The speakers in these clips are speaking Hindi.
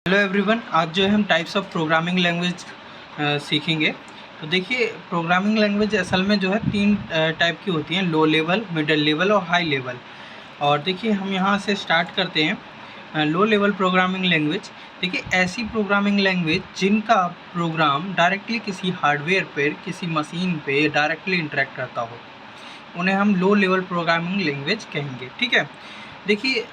हेलो एवरीवन, आज जो है हम टाइप्स ऑफ प्रोग्रामिंग लैंग्वेज सीखेंगे। तो देखिए, प्रोग्रामिंग लैंग्वेज असल में जो है तीन टाइप की होती हैं, लो लेवल, मिडिल लेवल और हाई लेवल। और देखिए, हम यहाँ से स्टार्ट करते हैं लो लेवल प्रोग्रामिंग लैंग्वेज। देखिए, ऐसी प्रोग्रामिंग लैंग्वेज जिनका प्रोग्राम डायरेक्टली किसी हार्डवेयर पर, किसी मशीन पे डायरेक्टली इंटरेक्ट करता हो, उन्हें हम लो लेवल प्रोग्रामिंग लैंग्वेज कहेंगे। ठीक है। देखिए,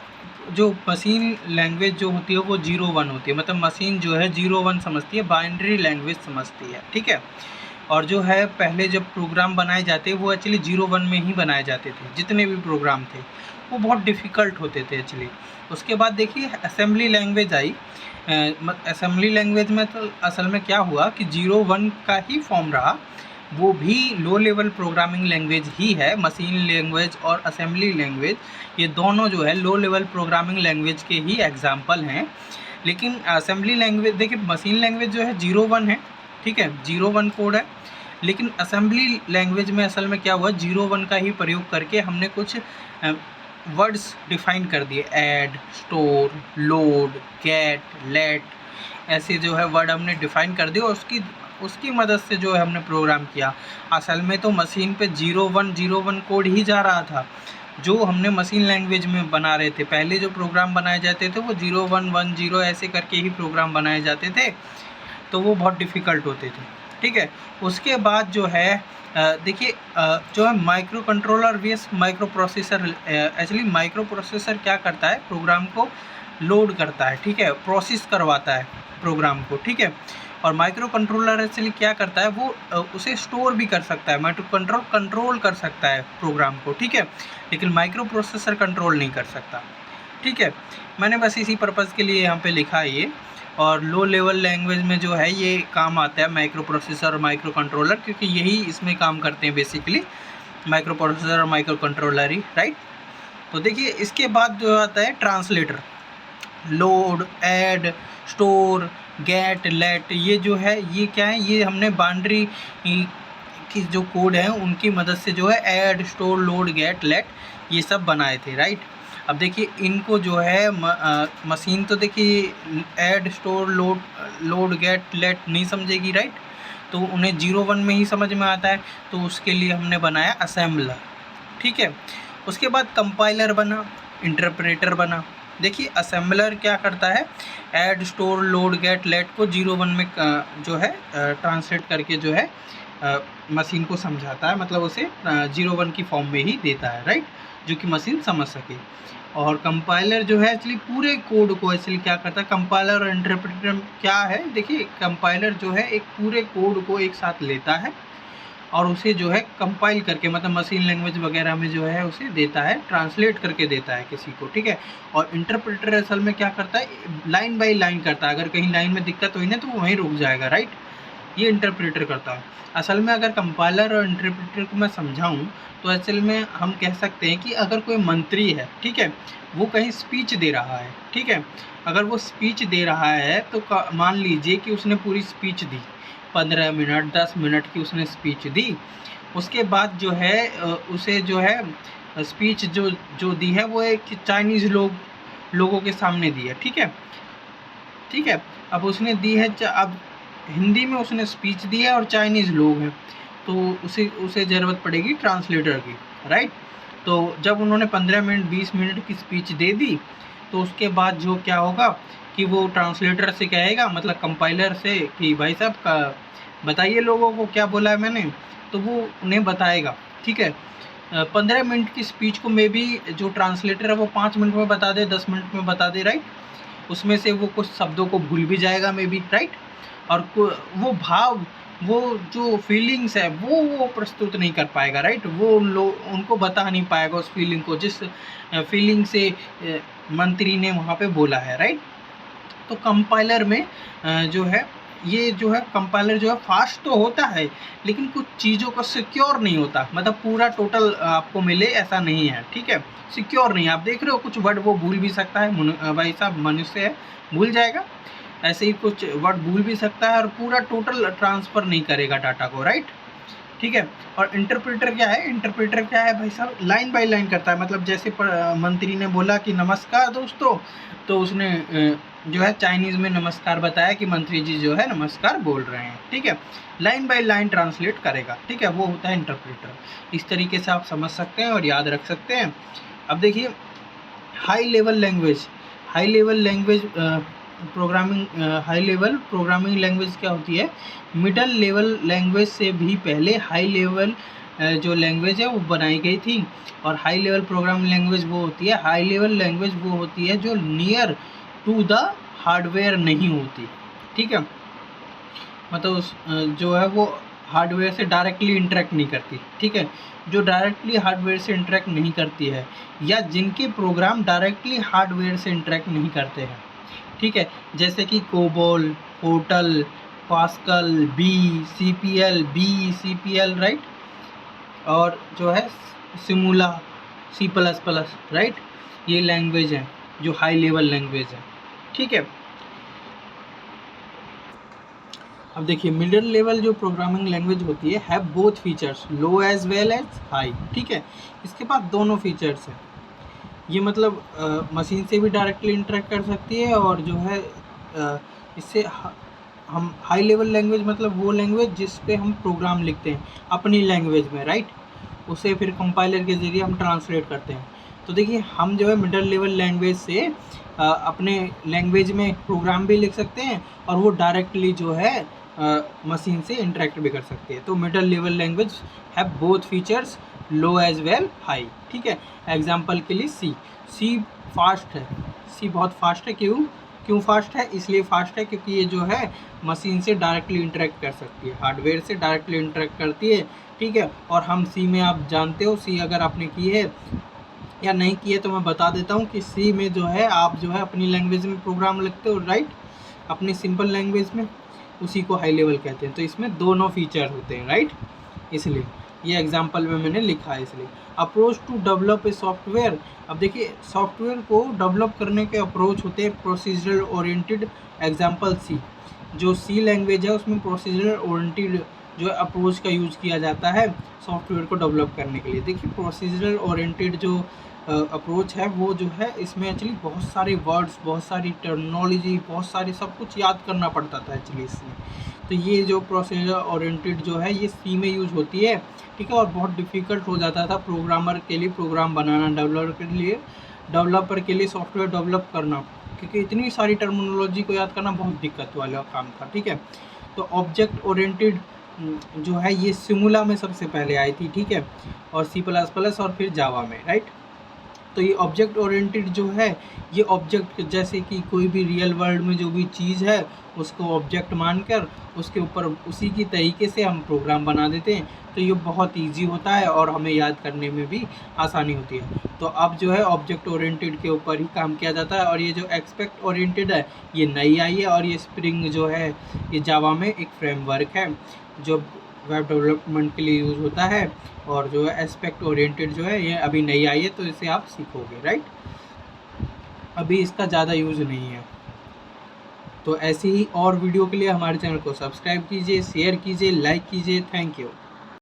जो मशीन लैंग्वेज जो होती है वो 0-1 होती है, मतलब मशीन जो है 0-1 समझती है, बाइनरी लैंग्वेज समझती है। ठीक है। और जो है पहले जब प्रोग्राम बनाए जाते वो एक्चुअली 0-1 में ही बनाए जाते थे। जितने भी प्रोग्राम थे वो बहुत डिफ़िकल्ट होते थे एक्चुअली। उसके बाद देखिए assembly language I. Assembly language में तो असल में क्या हुआ कि 0-1 का ही फॉर्म रहा। वो भी लो लेवल प्रोग्रामिंग लैंग्वेज ही है। मशीन लैंग्वेज और असेंबली लैंग्वेज, ये दोनों जो है लो लेवल प्रोग्रामिंग लैंग्वेज के ही एग्जाम्पल हैं। लेकिन असेंबली लैंग्वेज, देखिए मशीन लैंग्वेज जो है 0-1 है। ठीक है, 0-1 कोड है। लेकिन असेंबली लैंग्वेज में असल में क्या हुआ, 0-1 का ही प्रयोग करके हमने कुछ वर्ड्स डिफाइन कर दिए। Add, store, load, get, let, ऐसे जो है वर्ड हमने डिफाइन कर दिए और उसकी मदद से जो है हमने प्रोग्राम किया। असल में तो मशीन पे 0-1 कोड ही जा रहा था जो हमने मशीन लैंग्वेज में बना रहे थे। पहले जो प्रोग्राम बनाए जाते थे वो 0-1-1-0 ऐसे करके ही प्रोग्राम बनाए जाते थे, तो वो बहुत डिफ़िकल्ट होते थे। ठीक है। उसके बाद जो है देखिए जो है माइक्रो कंट्रोलर वेस micro processor. Actually micro processor क्या करता है, प्रोग्राम को लोड करता है। ठीक है, प्रोसेस करवाता है प्रोग्राम को। ठीक है। और माइक्रो कंट्रोलर एक्चुअली क्या करता है, वो उसे स्टोर भी कर सकता है। माइक्रो कंट्रोल कर सकता है प्रोग्राम को। ठीक है। लेकिन माइक्रो प्रोसेसर कंट्रोल नहीं कर सकता। ठीक है। मैंने बस इसी पर्पज़ के लिए यहाँ पे लिखा है ये। और लो लेवल लैंग्वेज में जो है ये काम आता है माइक्रो प्रोसेसर और माइक्रो कंट्रोलर, क्योंकि यही इसमें काम करते हैं बेसिकली, माइक्रो प्रोसेसर और माइक्रो कंट्रोलर ही। राइट। तो देखिए, इसके बाद जो आता है translator. Load, add, store, get, let, ये जो है ये क्या है, ये हमने बाउंड्री की जो कोड है उनकी मदद से जो है add, store, load, get, let ये सब बनाए थे। राइट। अब देखिए इनको जो है मशीन तो देखिए add, store, load, get, let नहीं समझेगी। राइट। तो उन्हें 0-1 में ही समझ में आता है, तो उसके लिए हमने बनाया असेंबलर। ठीक है। उसके बाद कंपाइलर बना, इंटरप्रेटर बना। देखिए असेंबलर क्या करता है, add, store, load, get, let को 0-1 में जो है ट्रांसलेट करके जो है मशीन को समझाता है, मतलब उसे 0-1 की फॉर्म में ही देता है। राइट, जो कि मशीन समझ सके। और कंपाइलर जो है एक्चुअली पूरे कोड को एक्चुअली क्या करता है, कंपाइलर और इंटरप्रेटर क्या है, देखिए कंपाइलर जो है एक पूरे कोड को एक साथ लेता है और उसे जो है कंपाइल करके, मतलब मशीन लैंग्वेज वगैरह में जो है उसे देता है, ट्रांसलेट करके देता है किसी को। ठीक है। और इंटरप्रेटर असल में क्या करता है, लाइन बाय लाइन करता है। अगर कहीं लाइन में दिक्कत हुई ना तो वो वहीं रुक जाएगा। राइट, ये इंटरप्रेटर करता है। असल में अगर कंपाइलर और इंटरप्रेटर को मैं समझाऊं तो असल में हम कह सकते हैं कि अगर कोई मंत्री है, ठीक है, वो कहीं स्पीच दे रहा है। ठीक है। अगर वो स्पीच दे रहा है तो मान लीजिए कि उसने पूरी स्पीच दी, 15 मिनट 10 मिनट की उसने स्पीच दी। उसके बाद जो है उसे जो है स्पीच जो जो दी है वो एक चाइनीज़ लोगों के सामने दी है। ठीक है। ठीक है। अब उसने दी है, अब हिंदी में उसने स्पीच दी है और चाइनीज़ लोग हैं, तो उसे ज़रूरत पड़ेगी ट्रांसलेटर की। राइट। तो जब उन्होंने 15 मिनट 20 मिनट की स्पीच दे दी तो उसके बाद जो क्या होगा कि वो ट्रांसलेटर से कहेगा, मतलब कंपाइलर से, कि भाई साहब का बताइए लोगों को क्या बोला है मैंने, तो वो उन्हें बताएगा। ठीक है। 15 मिनट की स्पीच को मे बी जो ट्रांसलेटर है वो 5 मिनट में बता दे, 10 मिनट में बता दे। राइट। उसमें से वो कुछ शब्दों को भूल भी जाएगा मे बी। राइट। और वो भाव, वो जो फीलिंग्स है वो प्रस्तुत नहीं कर पाएगा। राइट। वो उनको बता नहीं पाएगा उस फीलिंग को, जिस फीलिंग से मंत्री ने वहाँ पे बोला है। राइट। तो कंपाइलर में जो है ये जो है कंपाइलर जो है फास्ट तो होता है लेकिन कुछ चीज़ों का सिक्योर नहीं होता, मतलब पूरा टोटल आपको मिले ऐसा नहीं है। ठीक है, सिक्योर नहीं। आप देख रहे हो कुछ वर्ड वो भूल भी सकता है, भाई साहब मनुष्य है, भूल जाएगा। ऐसे ही कुछ वर्ड भूल भी सकता है और पूरा टोटल ट्रांसफ़र नहीं करेगा डाटा को। राइट। ठीक है। और इंटरप्रेटर क्या है, इंटरप्रेटर क्या है भाई साहब, लाइन बाय लाइन करता है। मतलब जैसे मंत्री ने बोला कि नमस्कार दोस्तों, तो उसने जो है चाइनीज़ में नमस्कार बताया कि मंत्री जी जो है नमस्कार बोल रहे हैं, ठीक है। लाइन बाय लाइन ट्रांसलेट करेगा, ठीक है, वो होता है इंटरप्रेटर। इस तरीके से आप समझ सकते हैं और याद रख सकते हैं। अब देखिए high level language, high level language high level programming language क्या होती है, मिडल लेवल लैंग्वेज से भी पहले हाई लेवल जो लैंग्वेज है वो बनाई गई थी। और हाई लेवल प्रोग्रामिंग लैंग्वेज वो होती है, हाई लेवल लैंग्वेज वो होती है जो नियर टू द हार्डवेयर नहीं होती, ठीक है। मतलब जो है वो हार्डवेयर से डायरेक्टली इंटरेक्ट नहीं करती, ठीक है। जो डायरेक्टली हार्डवेयर से इंटरेक्ट नहीं करती है या जिनके प्रोग्राम डायरेक्टली हार्डवेयर से इंटरेक्ट नहीं करते हैं, ठीक है, जैसे कि COBOL, portal, Pascal, C P L, right, और जो है सिमुला, C++, राइट, ये लैंग्वेज है जो हाई लेवल लैंग्वेज है, ठीक है। अब देखिए मिडिल लेवल जो प्रोग्रामिंग लैंग्वेज होती है have both features, low as well as high, ठीक है। इसके पास दोनों फीचर्स हैं। ये मतलब मशीन से भी डायरेक्टली इंटरेक्ट कर सकती है और जो है इससे हम हाई लेवल लैंग्वेज मतलब वो लैंग्वेज जिस पे हम प्रोग्राम लिखते हैं अपनी लैंग्वेज में, राइट, उसे फिर कंपाइलर के ज़रिए हम ट्रांसलेट करते हैं। तो देखिए हम जो है मिडिल लेवल लैंग्वेज से अपने लैंग्वेज में प्रोग्राम भी लिख सकते हैं और वो डायरेक्टली जो है मशीन से इंटरेक्ट भी कर सकते हैं। तो middle level language have both features, low as well high, ठीक है। एग्जाम्पल के लिए सी फास्ट है, सी बहुत फास्ट है। क्यों फास्ट है? इसलिए फास्ट है क्योंकि ये जो है मशीन से डायरेक्टली इंटरेक्ट कर सकती है, हार्डवेयर से डायरेक्टली इंटरेक्ट करती है, ठीक है। और हम सी में आप जानते हो, सी अगर आपने की है या नहीं की है तो मैं बता देता हूँ कि सी में जो है आप जो है अपनी लैंग्वेज में प्रोग्राम लिखते हो, राइट, अपनी सिंपल लैंग्वेज में, उसी को हाई लेवल कहते हैं। तो इसमें दोनों फीचर होते हैं, राइट, इसलिए ये एग्जांपल में मैंने लिखा है। इसलिए approach to develop a software, अब देखिए सॉफ्टवेयर को डेवलप करने के अप्रोच होते हैं प्रोसीजरल ओरिएंटेड। एग्जांपल सी, जो सी लैंग्वेज है उसमें प्रोसीजरल ओरिएंटेड जो अप्रोच का यूज़ किया जाता है सॉफ्टवेयर को डेवलप करने के लिए। देखिए प्रोसीजरल ओरिएंटेड जो अप्रोच है वो जो है इसमें एक्चुअली बहुत सारे वर्ड्स, बहुत सारी टर्मिनोलॉजी, बहुत सारी सब कुछ याद करना पड़ता था एक्चुअली इसमें। तो ये जो प्रोसीजर ओरिएंटेड जो है ये सी में यूज़ होती है, ठीक है। और बहुत डिफ़िकल्ट हो जाता था प्रोग्रामर के लिए प्रोग्राम बनाना, डेवलपर के लिए सॉफ्टवेयर डेवलप करना, क्योंकि इतनी सारी टर्मिनोलॉजी को याद करना बहुत दिक्कत वाला काम था, ठीक है। तो ऑब्जेक्ट ओरिएंटेड जो है ये सिमुला में सबसे पहले आई थी, ठीक है, और C++ और फिर जावा में, राइट। तो ये ऑब्जेक्ट ओरिएंटेड जो है ये ऑब्जेक्ट, जैसे कि कोई भी रियल वर्ल्ड में जो भी चीज़ है उसको ऑब्जेक्ट मानकर उसके ऊपर उसी की तरीके से हम प्रोग्राम बना देते हैं। तो ये बहुत इजी होता है और हमें याद करने में भी आसानी होती है। तो अब जो है ऑब्जेक्ट ओरिएंटेड के ऊपर ही काम किया जाता है। और ये जो एक्सपेक्ट ओरिएंटेड है ये नई आई है, और ये स्प्रिंग जो है ये जावा में एक फ्रेमवर्क है जो वेब डेवलपमेंट के लिए यूज़ होता है। और जो है एस्पेक्ट ओरिएंटेड जो है ये अभी नई आई है, तो इसे आप सीखोगे, राइट, अभी इसका ज़्यादा यूज़ नहीं है। तो ऐसे ही और वीडियो के लिए हमारे चैनल को सब्सक्राइब कीजिए, शेयर कीजिए, लाइक कीजिए। Thank you.